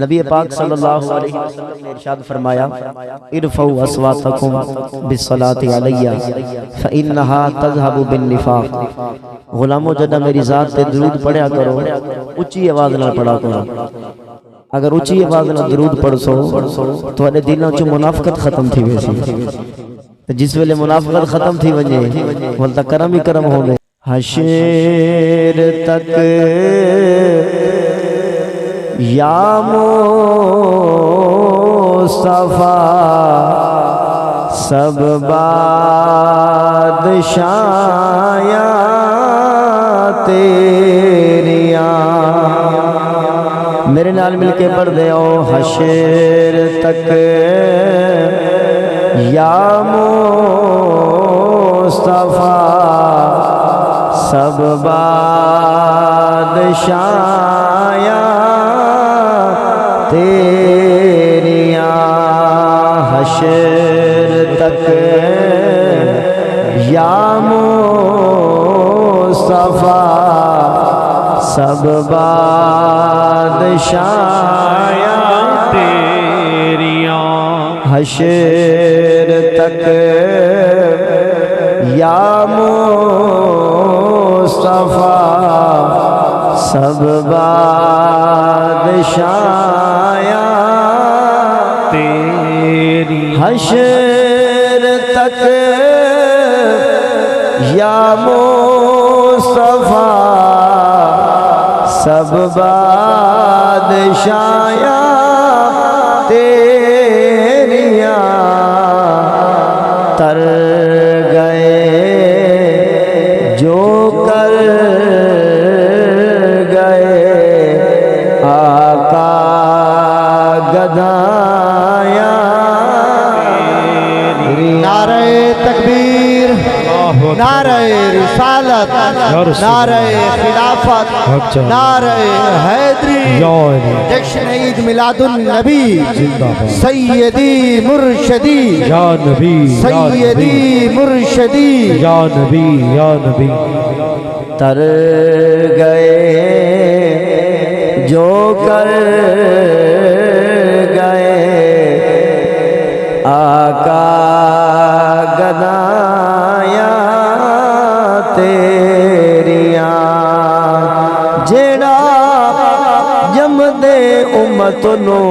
نبی پاک صلی اللہ علیہ وسلم نے ارشاد فرمایا ارفعوا اصواتکم بالصلاة علیہ فإنها تذهب بالنفاق، غلاموں جدہ میری ذات تے درود پڑھیا کرو، اچھی آواز نہ پڑھا کرو۔ اگر اچھی آواز نہ درود پڑھ سو تو اڈے دلوں چ منافقت ختم تھی ویسی، جس ویلے منافقت ختم تھی ونجے بولتا کرم ہی کرم ہو گئے۔ حشر تک یا مصطفیٰ سب بادشاہیاں تیریاں، میرے نال مل کے پڑھ دے او حشر تک یا مصطفیٰ سب بادشاہیاں تیریاں، حشر تک یا مصطفیٰ سب بادشاہیاں تیریاں، حشر تک یا مصطفیٰ سب بادشاہیاں تیری، حشر تک یا مصطفیٰ سب بادشاہیاں تیریاں، تر گئے جو کر گئے آقا گدایاں، نعرہ تکبیر، نعرہ رسالت، نعرہ خلافت، نعرہ حیدری، جشن عید میلاد النبی، سیدی مرشدی یا نبی، سیدی مرشدی یا نبی، یا نبی، تر گئے جو کر گئے آقا گدایاں تیریاں، جیڑا جم دے امت نو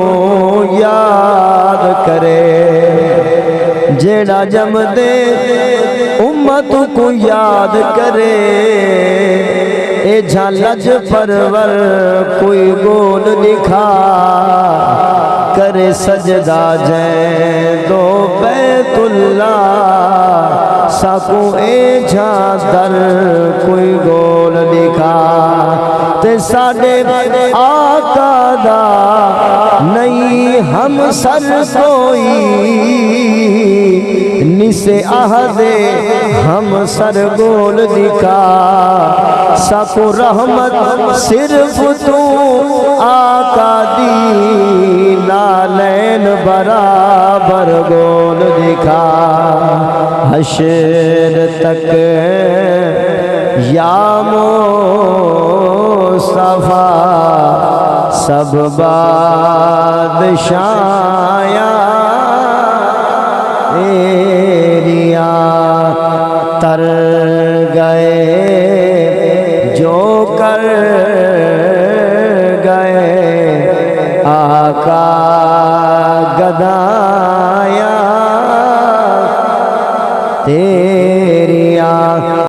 یاد کرے، جیڑا جم دے امت کو یاد کرے، اے جھلج پرور کوئی گول لکھا کرے، سجدہ جائیں دو بیت اللہ ساکو اے جھادر کوئی گول لکھا، تے ساڑے آقا دا نہیں ہم سر کوئی، نسے آہدے ہم سر گول لکھا، ساکو رحمت صرف تو آقا دی، نالین برابر گول دکھا، حشر تک یا مصطفیٰ سب بادشاہیاں تیریاں، تر گئے جو کر گئے آقا گدایاں تیریاں۔